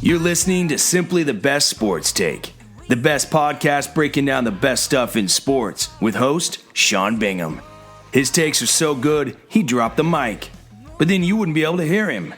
You're listening to Simply the Best Sports Take, the best podcast breaking down the best stuff in sports with host Sean Bingham. His takes are so good, he dropped the mic, but then you wouldn't be able to hear him,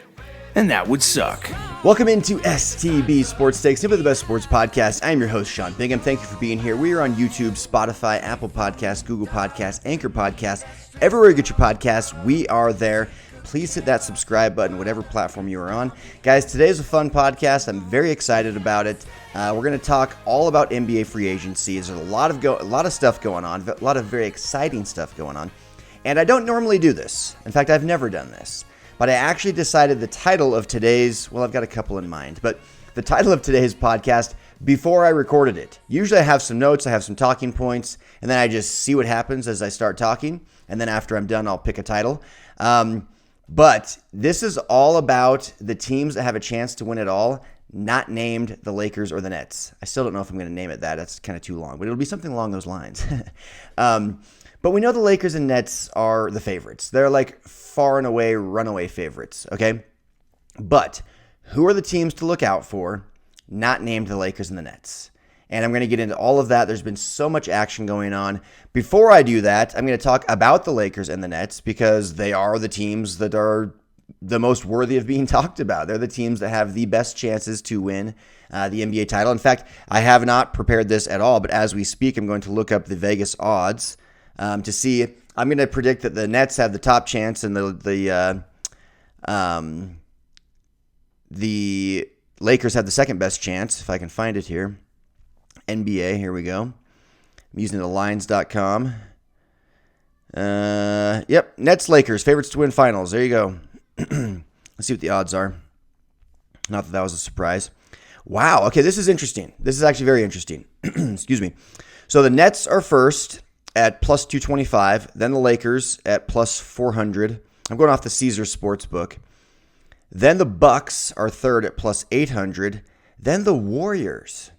and that would suck. Welcome into STB Sports Take, Simply the Best Sports Podcast. I'm your host, Sean Bingham. Thank you for being here. We are on YouTube, Spotify, Apple Podcasts, Google Podcasts, Anchor Podcasts. Everywhere you get your podcasts, we are there. Please hit that subscribe button, whatever platform you are on. Guys, today is a fun podcast. I'm very excited about it. We're going to talk all about NBA free agency. There's a lot of stuff going on, a lot of very exciting stuff going on. And I don't normally do this. In fact, I've never done this. But I actually decided the title of today's, well, I've got a couple in mind, but the title of today's podcast before I recorded it. Usually I have some notes, I have some talking points, and then I just see what happens as I start talking. And then after I'm done, I'll pick a title. But this is all about the teams that have a chance to win it all, not named the Lakers or the Nets. I still don't know if I'm going to name it that. That's kind of too long, but it'll be something along those lines. But we know the Lakers and Nets are the favorites. They're like far and away runaway favorites, okay? But who are the teams to look out for, not named the Lakers and the Nets? And I'm going to get into all of that. There's been so much action going on. Before I do that, I'm going to talk about the Lakers and the Nets because they are the teams that are the most worthy of being talked about. They're the teams that have the best chances to win the NBA title. In fact, I have not prepared this at all, but as we speak, I'm going to look up the Vegas odds to see. I'm going to predict that the Nets have the top chance and the Lakers have the second best chance, if I can find it here. NBA, here we go. I'm using the lines.com. Yep, Nets, Lakers, favorites to win finals. There you go. Let's see what the odds are. Not that was a surprise. Wow, okay, this is interesting. This is actually very interesting. Excuse me. So the Nets are first at plus 225, then the Lakers at plus 400. I'm going off the Caesar Sportsbook. Then the Bucks are third at plus 800. Then the Warriors.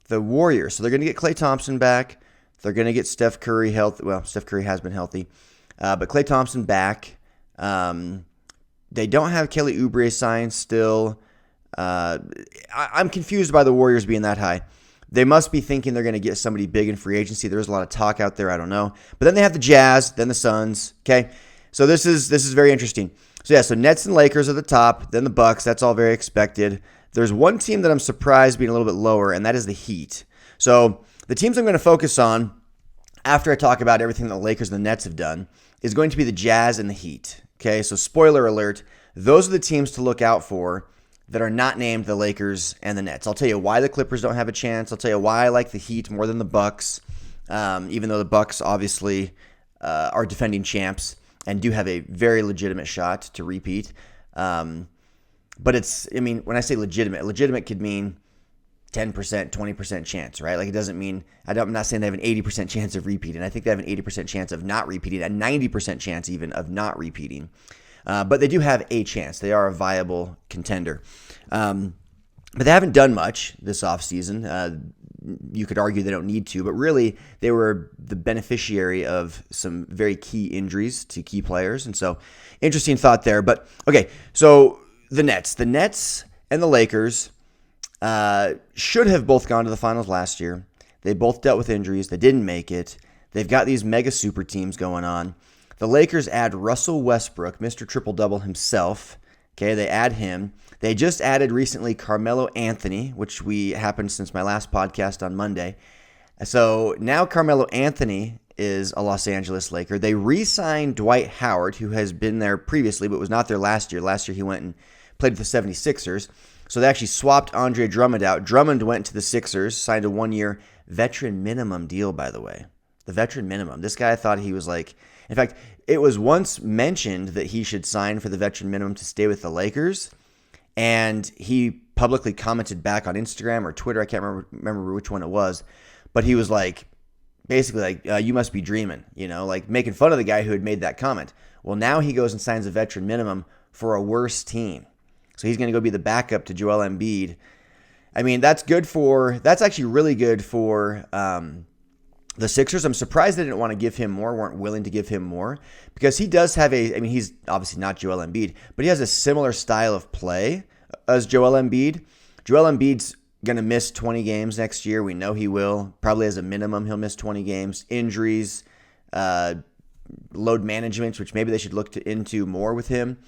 So they're going to get Klay Thompson back. They're going to get Steph Curry healthy. Well, Steph Curry has been healthy. But Klay Thompson back. They don't have Kelly Oubre signed still. I'm confused by the Warriors being that high. They must be thinking they're going to get somebody big in free agency. There's a lot of talk out there. I don't know. But then they have the Jazz, then the Suns. Okay, so this is very interesting. So Nets and Lakers are the top. Then the Bucks. That's all very expected. There's one team that I'm surprised being a little bit lower, and that is the Heat. So the teams I'm going to focus on after I talk about everything the Lakers and the Nets have done is going to be the Jazz and the Heat. Okay, so spoiler alert, those are the teams to look out for that are not named the Lakers and the Nets. I'll tell you why the Clippers don't have a chance. I'll tell you why I like the Heat more than the Bucks, even though the Bucks obviously are defending champs and do have a very legitimate shot to repeat. But when I say legitimate could mean 10%, 20% chance, right? Like it doesn't mean, I'm not saying they have an 80% chance of repeating. I think they have an 80% chance of not repeating, a 90% chance even of not repeating. But they do have a chance. They are a viable contender. But they haven't done much this offseason. You could argue they don't need to, but really they were the beneficiary of some very key injuries to key players. And so interesting thought there. But okay, so the Nets and the Lakers should have both gone to the finals last year. They both dealt with injuries. They didn't make it. They've got these mega super teams going on. The Lakers add Russell Westbrook, Mr. Triple-Double himself. Okay, they add him. They just added recently Carmelo Anthony, which happened since my last podcast on Monday. So now Carmelo Anthony is a Los Angeles Laker. They re-signed Dwight Howard, who has been there previously but was not there last year. Last year he went and played with the 76ers. So they actually swapped Andre Drummond out. Drummond went to the Sixers, signed a one-year veteran minimum deal, by the way. The veteran minimum. This guy thought he was like... In fact, it was once mentioned that he should sign for the veteran minimum to stay with the Lakers, and he publicly commented back on Instagram or Twitter. I can't remember which one it was, but he was like, basically like, you must be dreaming, like making fun of the guy who had made that comment. Well, now he goes and signs a veteran minimum for a worse team. So he's going to go be the backup to Joel Embiid. I mean, that's actually really good for the Sixers. I'm surprised they didn't want to give him more, weren't willing to give him more, because he does have he's obviously not Joel Embiid, but he has a similar style of play as Joel Embiid. Joel Embiid's going to miss 20 games next year. We know he will. Probably as a minimum, he'll miss 20 games. Injuries, load management, which maybe they should look into more with him.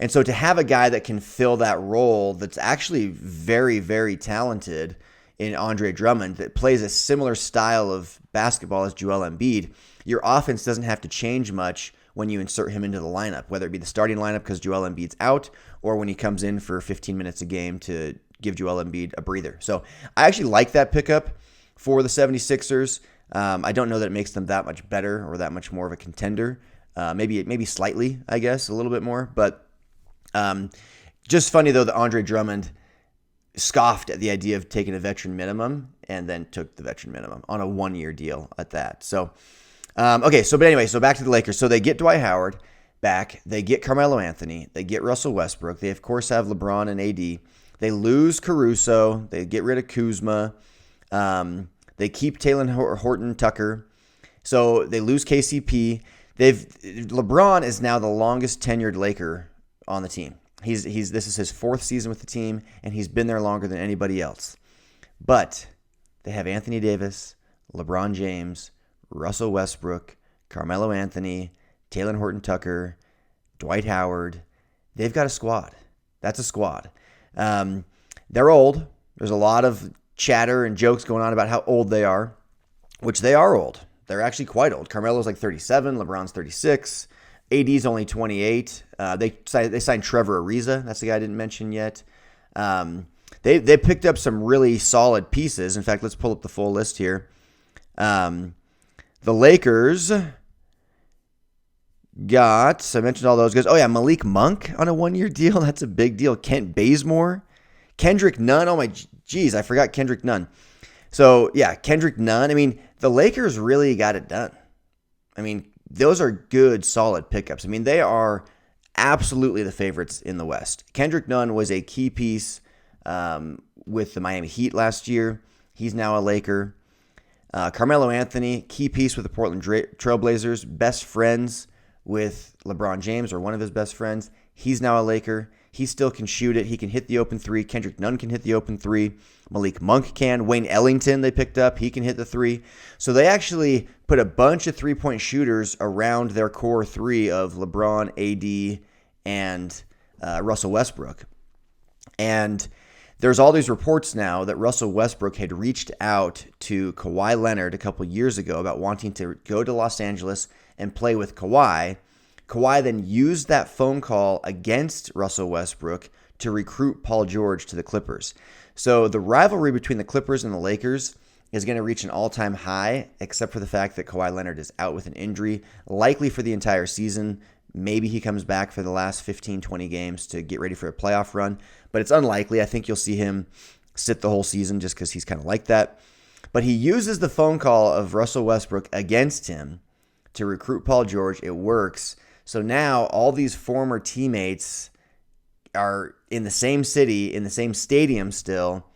And so to have a guy that can fill that role that's actually very, very talented in Andre Drummond, that plays a similar style of basketball as Joel Embiid, your offense doesn't have to change much when you insert him into the lineup, whether it be the starting lineup because Joel Embiid's out or when he comes in for 15 minutes a game to give Joel Embiid a breather. So I actually like that pickup for the 76ers. I don't know that it makes them that much better or that much more of a contender. Maybe slightly, I guess, a little bit more. But just funny, though, that Andre Drummond scoffed at the idea of taking a veteran minimum and then took the veteran minimum on a 1-year deal at that. So, so back to the Lakers. So they get Dwight Howard back. They get Carmelo Anthony. They get Russell Westbrook. They, of course, have LeBron and AD. They lose Caruso. They get rid of Kuzma. They keep Talen Horton-Tucker. So they lose KCP. LeBron is now the longest tenured Laker on the team. This is his 4th season with the team, and he's been there longer than anybody else. But they have Anthony Davis, LeBron James, Russell Westbrook, Carmelo Anthony, Talen Horton-Tucker, Dwight Howard. They've got a squad. That's a squad. They're old. There's a lot of chatter and jokes going on about how old they are, which they are old. They're actually quite old. Carmelo's like 37. LeBron's 36. AD's only 28. They signed Trevor Ariza. That's the guy I didn't mention yet. They picked up some really solid pieces. In fact, let's pull up the full list here. The Lakers I mentioned all those guys. Oh, yeah, Malik Monk on a 1-year deal. That's a big deal. Kent Bazemore. Kendrick Nunn. Oh, my geez, I forgot Kendrick Nunn. So, yeah, Kendrick Nunn. I mean, the Lakers really got it done. I mean, those are good, solid pickups. I mean, they are absolutely the favorites in the West. Kendrick Nunn was a key piece with the Miami Heat last year. He's now a Laker. Carmelo Anthony, key piece with the Portland Trailblazers, best friends with LeBron James, or one of his best friends. He's now a Laker. He still can shoot it. He can hit the open three. Kendrick Nunn can hit the open three. Malik Monk can. Wayne Ellington they picked up. He can hit the three. So they actually put a bunch of three-point shooters around their core three of LeBron, AD, and Russell Westbrook. And there's all these reports now that Russell Westbrook had reached out to Kawhi Leonard a couple years ago about wanting to go to Los Angeles and play with Kawhi. Kawhi then used that phone call against Russell Westbrook to recruit Paul George to the Clippers. So the rivalry between the Clippers and the Lakers is going to reach an all-time high, except for the fact that Kawhi Leonard is out with an injury, likely for the entire season. Maybe he comes back for the last 15, 20 games to get ready for a playoff run, but it's unlikely. I think you'll see him sit the whole season just because he's kind of like that. But he uses the phone call of Russell Westbrook against him to recruit Paul George. It works. So now all these former teammates are in the same city, in the same stadium still,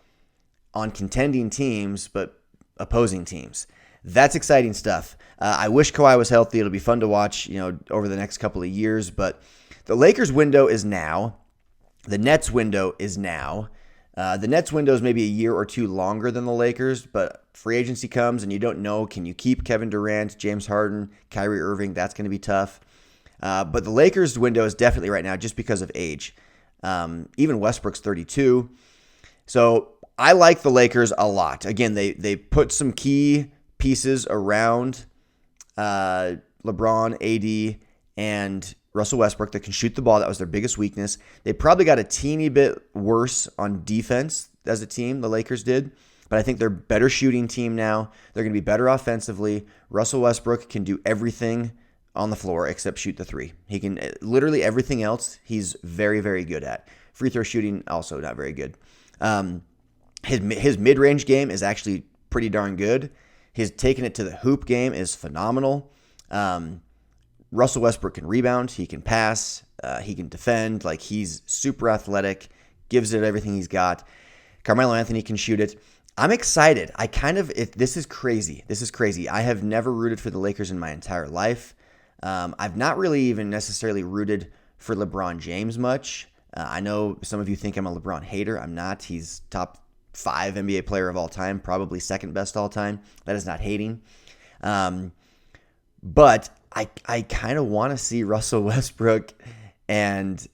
on contending teams, but opposing teams. That's exciting stuff. I wish Kawhi was healthy. It'll be fun to watch, over the next couple of years. But the Lakers window is now. The Nets window is now. The Nets window is maybe a year or two longer than the Lakers, but free agency comes and you don't know, can you keep Kevin Durant, James Harden, Kyrie Irving? That's going to be tough. But the Lakers window is definitely right now just because of age. Even Westbrook's 32. So I like the Lakers a lot. Again, they put some key pieces around LeBron, AD, and Russell Westbrook that can shoot the ball. That was their biggest weakness. They probably got a teeny bit worse on defense as a team, the Lakers did. But I think they're a better shooting team now. They're going to be better offensively. Russell Westbrook can do everything on the floor except shoot the three. He can literally everything else he's very, very good at. Free throw shooting, also not very good. His mid-range game is actually pretty darn good. His taking it to the hoop game is phenomenal. Russell Westbrook can rebound. He can pass. He can defend. Like, he's super athletic, gives it everything he's got. Carmelo Anthony can shoot it. I'm excited. This is crazy. This is crazy. I have never rooted for the Lakers in my entire life. I've not really even necessarily rooted for LeBron James much. I know some of you think I'm a LeBron hater. I'm not. He's top 5 NBA player of all time, probably second best all time. That is not hating. But I kind of want to see Russell Westbrook and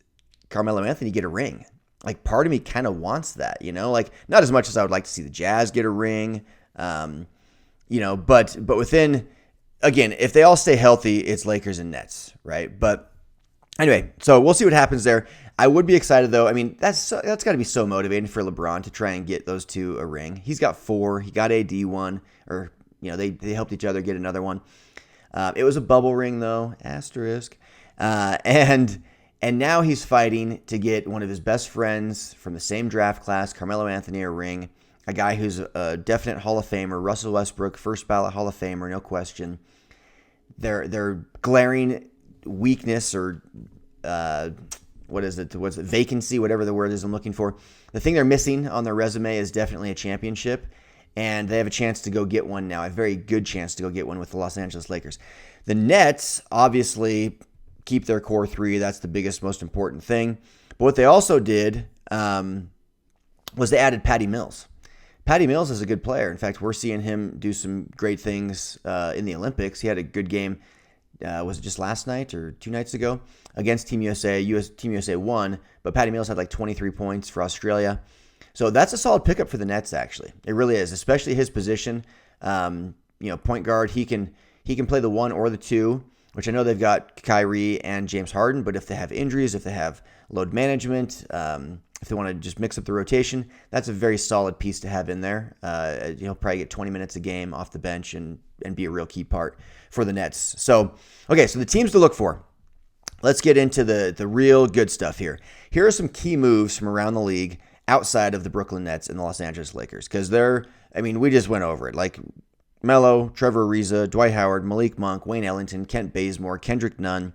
Carmelo Anthony get a ring. Like, part of me kind of wants that, like, not as much as I would like to see the Jazz get a ring, but within, again, if they all stay healthy, it's Lakers and Nets, right? But anyway, so we'll see what happens there. I would be excited, though. I mean, that's got to be so motivating for LeBron to try and get those two a ring. He's got 4. He got AD one, or, they helped each other get another one. It was a bubble ring, though, asterisk. And now he's fighting to get one of his best friends from the same draft class, Carmelo Anthony, a ring. A guy who's a definite Hall of Famer, Russell Westbrook, first ballot Hall of Famer, no question. Their glaring weakness or vacancy, whatever the word is I'm looking for. The thing they're missing on their resume is definitely a championship, and they have a chance to go get one now, a very good chance to go get one with the Los Angeles Lakers. The Nets obviously keep their core 3. That's the biggest, most important thing. But what they also did was they added Patty Mills. Patty Mills is a good player. In fact, we're seeing him do some great things in the Olympics. He had a good game, was it just last night or 2 nights ago, against Team USA. Team USA won, but Patty Mills had like 23 points for Australia. So that's a solid pickup for the Nets, actually. It really is, especially his position. Point guard, he can play the 1 or the 2, which I know they've got Kyrie and James Harden, but if they have injuries, if they have load management, if they want to just mix up the rotation, that's a very solid piece to have in there. He'll probably get 20 minutes a game off the bench and be a real key part for the Nets. So the teams to look for. Let's get into the real good stuff here. Here are some key moves from around the league outside of the Brooklyn Nets and the Los Angeles Lakers, because we just went over it. Like Melo, Trevor Ariza, Dwight Howard, Malik Monk, Wayne Ellington, Kent Bazemore, Kendrick Nunn.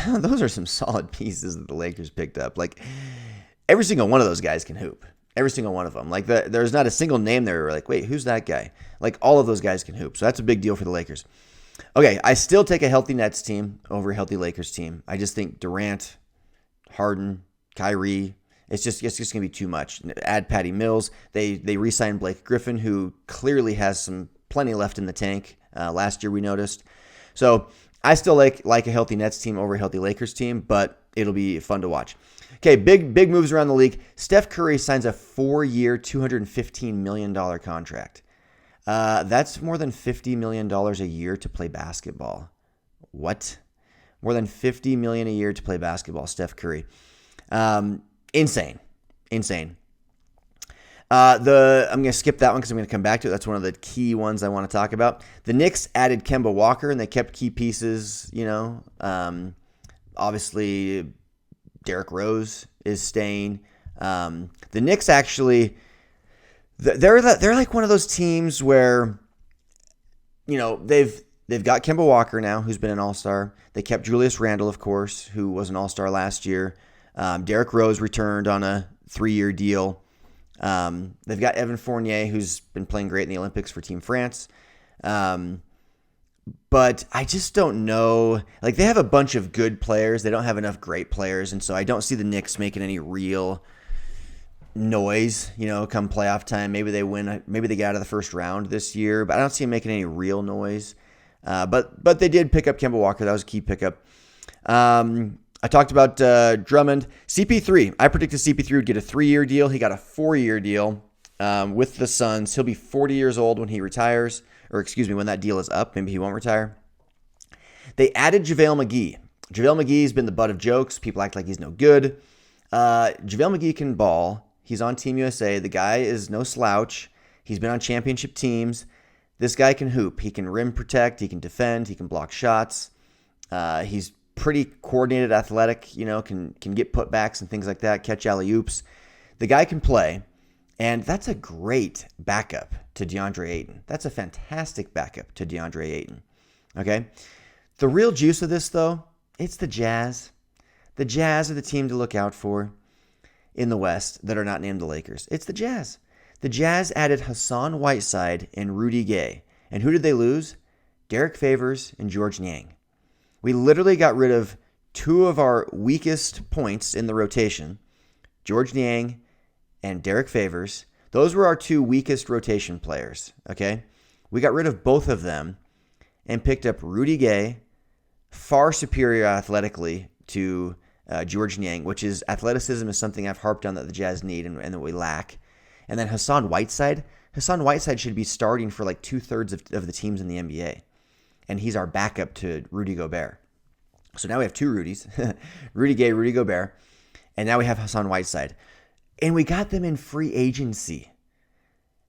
Those are some solid pieces that the Lakers picked up. Like, every single one of those guys can hoop. Every single one of them. Like, there's not a single name there where like, wait, who's that guy? Like, all of those guys can hoop. So that's a big deal for the Lakers. Okay, I still take a healthy Nets team over a healthy Lakers team. I just think Durant, Harden, Kyrie, it's just going to be too much. Add Patty Mills. They re-signed Blake Griffin, who clearly has plenty left in the tank. Last year we noticed. So I still like a healthy Nets team over a healthy Lakers team, but it'll be fun to watch. Okay, big moves around the league. Steph Curry signs a 4-year, $215 million contract. That's more than $50 million a year to play basketball. What? More than $50 million a year to play basketball, Steph Curry. Insane. I'm going to skip that one because I'm going to come back to it. That's one of the key ones I want to talk about. The Knicks added Kemba Walker, and they kept key pieces, obviously Derrick Rose is staying. The Knicks actually, they're like one of those teams where, they've got Kemba Walker now, who's been an all-star. They kept Julius Randle, of course, who was an all-star last year. Derrick Rose returned on a 3-year deal. They've got Evan Fournier, who's been playing great in the Olympics for Team France. But I just don't know. Like, they have a bunch of good players. They don't have enough great players. And so I don't see the Knicks making any real noise, come playoff time. Maybe they win. Maybe they get out of the first round this year. But I don't see them making any real noise. But they did pick up Kemba Walker. That was a key pickup. I talked about Drummond. CP3. I predicted CP3 would get a 3-year deal. He got a 4-year deal with the Suns. He'll be 40 years old when he retires. Or when that deal is up. Maybe he won't retire. They added JaVale McGee. JaVale McGee's been the butt of jokes. People act like he's no good. JaVale McGee can ball. He's on Team USA. The guy is no slouch. He's been on championship teams. This guy can hoop. He can rim protect. He can defend. He can block shots. He's pretty coordinated, athletic, can get putbacks and things like that, catch alley-oops. The guy can play, and that's a great backup to DeAndre Ayton. That's a fantastic backup to DeAndre Ayton, okay? The real juice of this, though, it's the Jazz. The Jazz are the team to look out for in the West that are not named the Lakers. It's the Jazz. The Jazz added Hassan Whiteside and Rudy Gay. And who did they lose? Derek Favors and George Niang. We literally got rid of two of our weakest points in the rotation, George Niang and Derek Favors. Those were our two weakest rotation players, okay? We got rid of both of them and picked up Rudy Gay, far superior athletically to George Niang, which is athleticism is something I've harped on that the Jazz need and that we lack. And then Hassan Whiteside. Hassan Whiteside should be starting for like 2/3 of the teams in the NBA. And he's our backup to Rudy Gobert. So now we have two Rudys, Rudy Gay, Rudy Gobert. And now we have Hassan Whiteside. And we got them in free agency.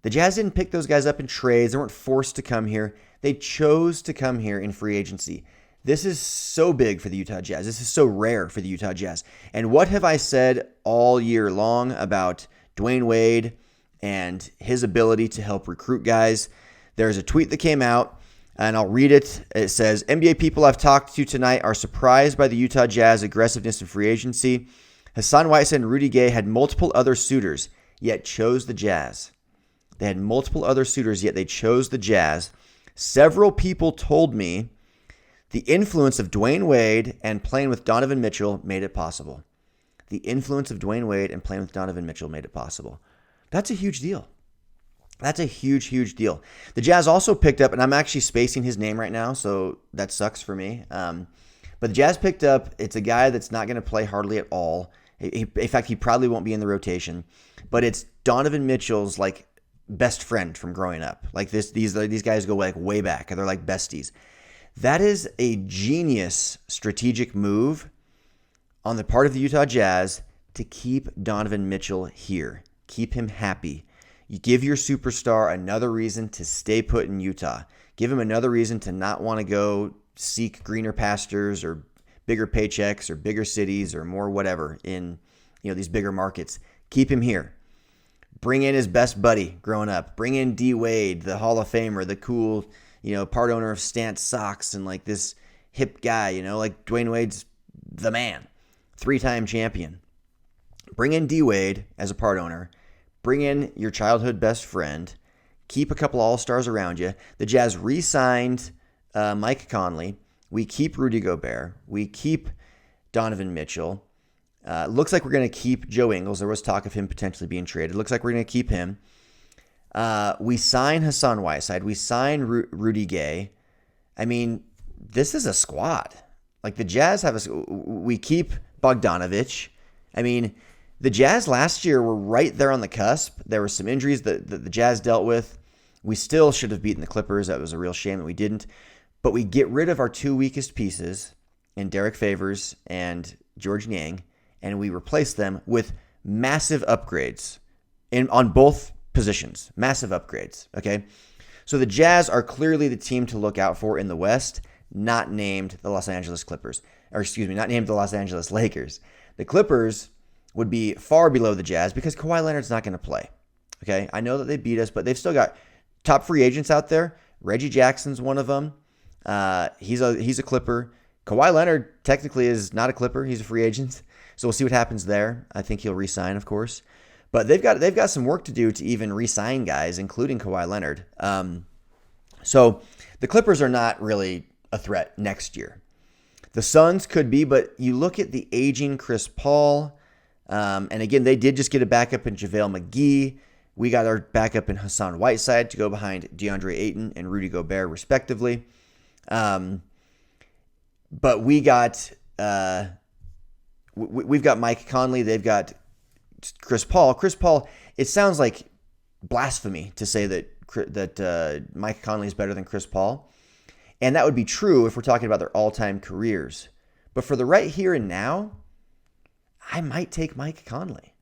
The Jazz didn't pick those guys up in trades. They weren't forced to come here. They chose to come here in free agency. This is so big for the Utah Jazz. This is so rare for the Utah Jazz. And what have I said all year long about Dwayne Wade and his ability to help recruit guys? There's a tweet that came out, and I'll read it. It says, NBA people I've talked to tonight are surprised by the Utah Jazz aggressiveness in free agency. Hassan Whiteside and Rudy Gay had multiple other suitors, yet chose the Jazz. They had multiple other suitors, yet they chose the Jazz. Several people told me the influence of Dwayne Wade and playing with Donovan Mitchell made it possible. The influence of Dwayne Wade and playing with Donovan Mitchell made it possible. That's a huge deal. That's a huge, huge deal. The Jazz also picked up, and I'm actually spacing his name right now, so that sucks for me. But the Jazz picked up, it's a guy that's not going to play hardly at all. In fact, he probably won't be in the rotation. But it's Donovan Mitchell's like best friend from growing up. Like these guys go like way back, and they're like besties. That is a genius strategic move on the part of the Utah Jazz to keep Donovan Mitchell here. Keep him happy. You give your superstar another reason to stay put in Utah. Give him another reason to not want to go seek greener pastures or bigger paychecks or bigger cities or more whatever in these bigger markets. Keep him here. Bring in his best buddy growing up. Bring in D. Wade, the Hall of Famer, the cool, part owner of Stance Socks and like this hip guy, like Dwayne Wade's the man. 3-time champion. Bring in D. Wade as a part owner. Bring in your childhood best friend. Keep a couple all-stars around you. The Jazz re-signed Mike Conley. We keep Rudy Gobert. We keep Donovan Mitchell. Looks like we're going to keep Joe Ingles. There was talk of him potentially being traded. Looks like we're going to keep him. We sign Hassan Whiteside. We sign Rudy Gay. I mean, this is a squad. Like the Jazz we keep Bogdanovich. I mean, the Jazz last year were right there on the cusp. There were some injuries that the Jazz dealt with. We still should have beaten the Clippers. That was a real shame that we didn't. But we get rid of our two weakest pieces in Derek Favors and George Niang, and we replace them with massive upgrades on both positions. Massive upgrades, okay? So the Jazz are clearly the team to look out for in the West, not named the Los Angeles Clippers. Not named the Los Angeles Lakers. The Clippers would be far below the Jazz because Kawhi Leonard's not going to play, okay? I know that they beat us, but they've still got top free agents out there. Reggie Jackson's one of them. He's a Clipper. Kawhi Leonard technically is not a Clipper. He's a free agent. So we'll see what happens there. I think he'll re-sign, of course. But they've got some work to do to even re-sign guys, including Kawhi Leonard. So the Clippers are not really a threat next year. The Suns could be, but you look at the aging Chris Paul, and again, they did just get a backup in JaVale McGee. We got our backup in Hassan Whiteside to go behind DeAndre Ayton and Rudy Gobert, respectively. But we got we've got Mike Conley. They've got Chris Paul. Chris Paul. It sounds like blasphemy to say that Mike Conley is better than Chris Paul, and that would be true if we're talking about their all-time careers. But for the right here and now, I might take Mike Conley.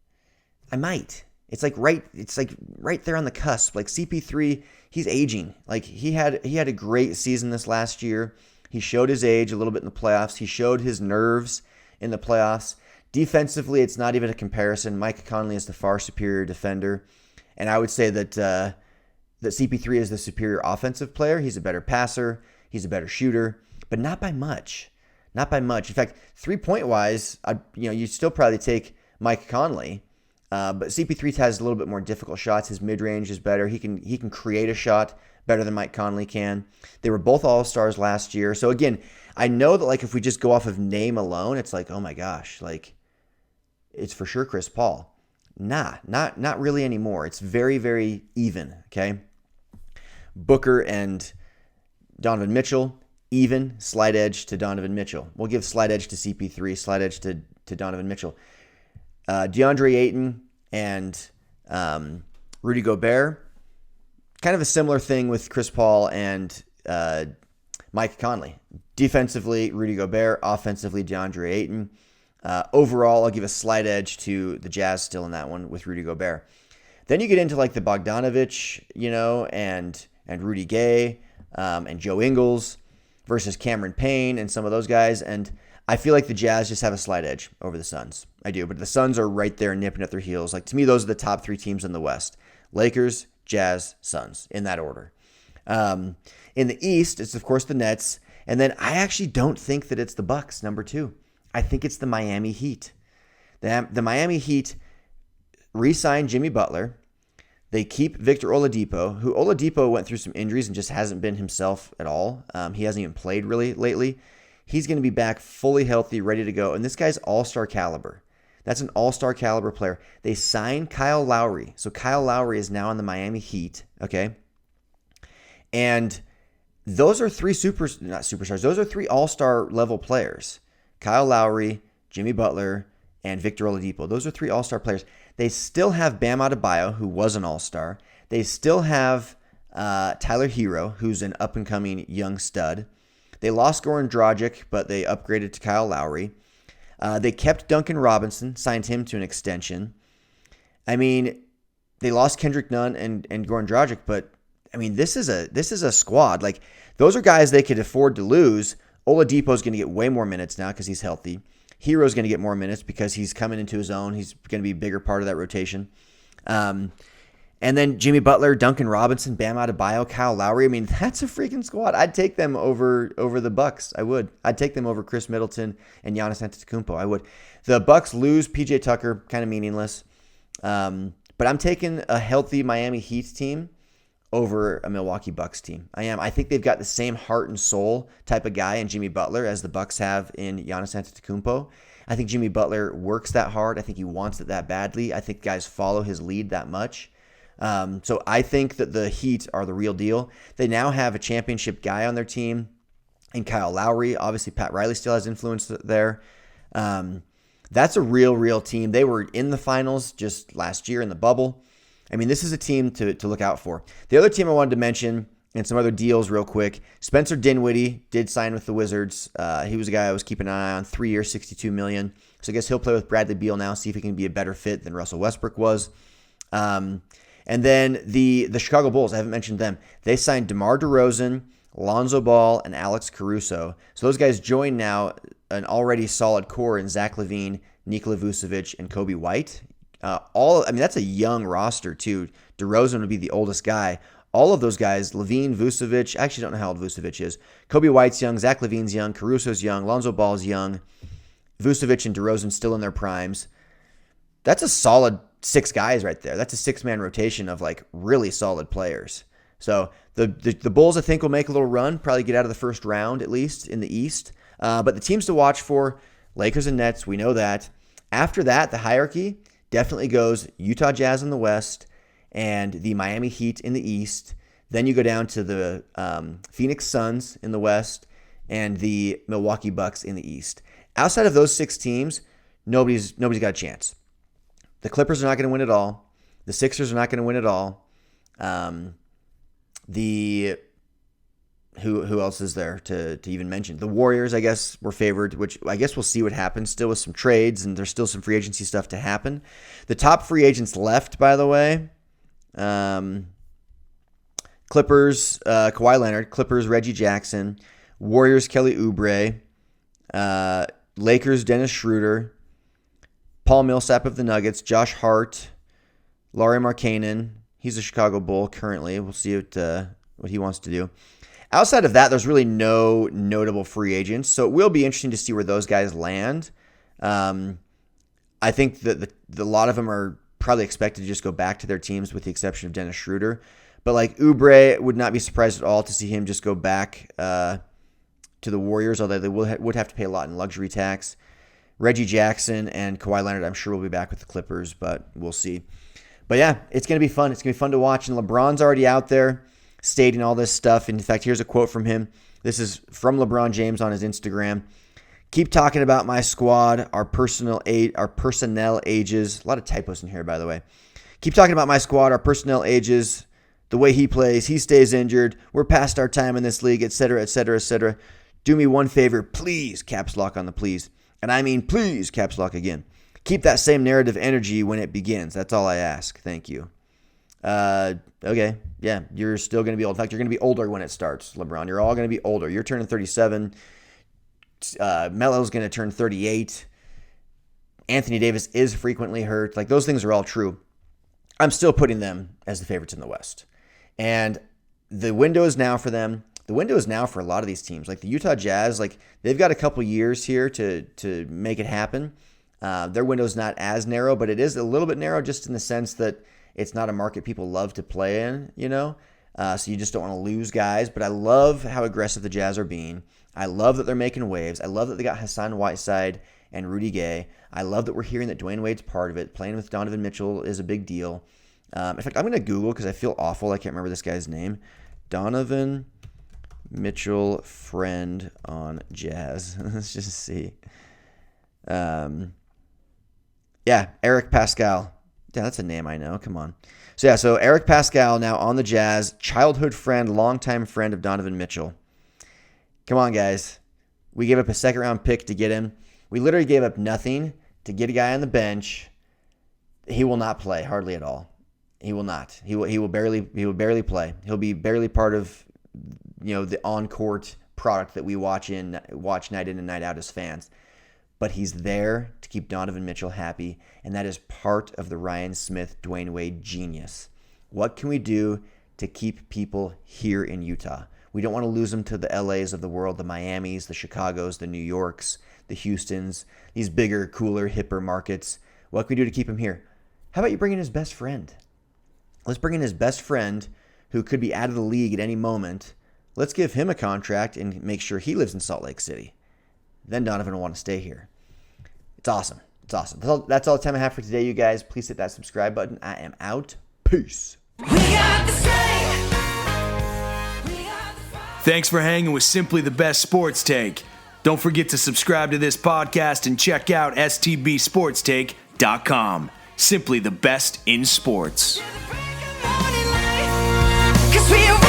I might. It's like right there on the cusp. Like CP3, he's aging. Like he had a great season this last year. He showed his age a little bit in the playoffs. He showed his nerves in the playoffs. Defensively, it's not even a comparison. Mike Conley is the far superior defender, and I would say that that CP3 is the superior offensive player. He's a better passer. He's a better shooter, but not by much. Not by much. In fact, 3-point wise, you still probably take Mike Conley. But CP3 has a little bit more difficult shots. His mid-range is better. He can create a shot better than Mike Conley can. They were both All-Stars last year. So again, I know that like if we just go off of name alone, it's like, oh my gosh, like it's for sure Chris Paul. Not really anymore. It's very, very even, okay? Booker and Donovan Mitchell, even, slight edge to Donovan Mitchell. We'll give slight edge to CP3, slight edge to Donovan Mitchell. DeAndre Ayton and Rudy Gobert, kind of a similar thing with Chris Paul and Mike Conley. Defensively, Rudy Gobert. Offensively, DeAndre Ayton. Overall, I'll give a slight edge to the Jazz still in that one with Rudy Gobert. Then you get into like the Bogdanovich, and Rudy Gay and Joe Ingles versus Cameron Payne and some of those guys. And I feel like the Jazz just have a slight edge over the Suns. I do, but the Suns are right there nipping at their heels. Like to me, those are the top three teams in the West. Lakers, Jazz, Suns, in that order. In the East, it's of course the Nets. And then I actually don't think that it's the Bucks, number 2. I think it's the Miami Heat. The Miami Heat re-signed Jimmy Butler. They keep Victor Oladipo, who Oladipo went through some injuries and just hasn't been himself at all. He hasn't even played really lately. He's going to be back fully healthy, ready to go. And this guy's all-star caliber. That's an all-star caliber player. They signed Kyle Lowry. So Kyle Lowry is now on the Miami Heat, okay? And those are three not superstars. Those are three all-star level players. Kyle Lowry, Jimmy Butler, and Victor Oladipo. Those are three all-star players. They still have Bam Adebayo, who was an all-star. They still have Tyler Hero, who's an up-and-coming young stud. They lost Goran Dragic, but they upgraded to Kyle Lowry. They kept Duncan Robinson, signed him to an extension. I mean, they lost Kendrick Nunn and Goran Dragic, but I mean, this is a squad. Like those are guys they could afford to lose. Oladipo's going to get way more minutes now because he's healthy. Hero's going to get more minutes because he's coming into his own. He's going to be a bigger part of that rotation. And then Jimmy Butler, Duncan Robinson, Bam Adebayo, Kyle Lowry. I mean, that's a freaking squad. I'd take them over the Bucks. I would. I'd take them over Chris Middleton and Giannis Antetokounmpo. I would. The Bucks lose PJ Tucker, kind of meaningless. But I'm taking a healthy Miami Heat team over a Milwaukee Bucks team. I am. I think they've got the same heart and soul type of guy in Jimmy Butler as the Bucks have in Giannis Antetokounmpo. I think Jimmy Butler works that hard. I think he wants it that badly. I think guys follow his lead that much. So I think that the Heat are the real deal. They now have a championship guy on their team in Kyle Lowry. Obviously, Pat Riley still has influence there. That's a real team. They were in the finals just last year in the bubble. I mean, this is a team to look out for. The other team I wanted to mention, and some other deals real quick, Spencer Dinwiddie did sign with the Wizards. He was a guy I was keeping an eye on, 3 years, $62 million. So I guess he'll play with Bradley Beal now, see if he can be a better fit than Russell Westbrook was. And then the Chicago Bulls, I haven't mentioned them. They signed DeMar DeRozan, Lonzo Ball, and Alex Caruso. So those guys join now an already solid core in Zach LaVine, Nikola Vucevic, and Kobe White. That's a young roster too. DeRozan would be the oldest guy. All of those guys, LaVine, Vucevic, I actually don't know how old Vucevic is. Kobe White's young, Zach LaVine's young, Caruso's young, Lonzo Ball's young, Vucevic and DeRozan still in their primes. That's a solid 6 guys right there. That's a 6-man rotation of like really solid players. So the Bulls, I think, will make a little run, probably get out of the first round at least in the East. But the teams to watch for, Lakers and Nets, we know that. After that, the hierarchy definitely goes Utah Jazz in the West and the Miami Heat in the East. Then you go down to the Phoenix Suns in the West and the Milwaukee Bucks in the East. Outside of those 6 teams, nobody's got a chance. The Clippers are not going to win it all. The Sixers are not going to win it all. Who else is there to even mention? The Warriors, I guess, were favored, which I guess we'll see what happens still with some trades, and there's still some free agency stuff to happen. The top free agents left, by the way, Clippers, Kawhi Leonard, Clippers, Reggie Jackson, Warriors, Kelly Oubre, Lakers, Dennis Schroeder, Paul Millsap of the Nuggets, Josh Hart, Lauri Markkanen. He's a Chicago Bull currently. We'll see what he wants to do. Outside of that, there's really no notable free agents, so it will be interesting to see where those guys land. I think that a lot of them are probably expected to just go back to their teams with the exception of Dennis Schroeder. But like Oubre, would not be surprised at all to see him just go back to the Warriors, although they would have to pay a lot in luxury tax. Reggie Jackson and Kawhi Leonard, I'm sure, will be back with the Clippers, but we'll see. But yeah, it's going to be fun. It's going to be fun to watch. And LeBron's already out there stating all this stuff. In fact, here's a quote from him. This is from LeBron James on his Instagram. Keep talking about my squad, our personnel ages. A lot of typos in here, by the way. Keep talking about my squad, our personnel ages, the way he plays, he stays injured, we're past our time in this league, etc., etc., etc. Do me one favor, please, caps lock on the please. And I mean please, caps lock again. Keep that same narrative energy when it begins. That's all I ask. Thank you. Okay, yeah, you're still going to be old. In fact, you're going to be older when it starts, LeBron. You're all going to be older. You're turning 37. Melo's going to turn 38. Anthony Davis is frequently hurt. Like, those things are all true. I'm still putting them as the favorites in the West. And the window is now for them. The window is now for a lot of these teams. Like the Utah Jazz, like they've got a couple years here to make it happen. Their window is not as narrow, but it is a little bit narrow just in the sense that it's not a market people love to play in, you know? So you just don't want to lose guys. But I love how aggressive the Jazz are being. I love that they're making waves. I love that they got Hassan, Whiteside, and Rudy Gay. I love that we're hearing that Dwayne Wade's part of it. Playing with Donovan Mitchell is a big deal. In fact, I'm going to Google because I feel awful. I can't remember this guy's name. Donovan Mitchell friend on Jazz. Let's just see. Yeah, Eric Pascal. Yeah, that's a name I know. Come on. So Eric Pascal now on the Jazz. Childhood friend, longtime friend of Donovan Mitchell. Come on, guys. We gave up a second-round pick to get him. We literally gave up nothing to get a guy on the bench. He will not play hardly at all. He will not. He will barely play. He'll be barely part of, you know, the on-court product that we watch night in and night out as fans. But he's there to keep Donovan Mitchell happy, and that is part of the Ryan Smith, Dwayne Wade genius. What can we do to keep people here in Utah? We don't want to lose them to the LAs of the world, the Miamis, the Chicagos, the New Yorks, the Houstons, these bigger, cooler, hipper markets. What can we do to keep him here? How about you bring in his best friend? Let's bring in his best friend who could be out of the league at any moment. Let's give him a contract and make sure he lives in Salt Lake City. Then Donovan will want to stay here. It's awesome. It's awesome. That's all the time I have for today, you guys. Please hit that subscribe button. I am out. Peace. Thanks for hanging with Simply the Best Sports Take. Don't forget to subscribe to this podcast and check out STBSportsTake.com. Simply the best in sports. 'Cause we are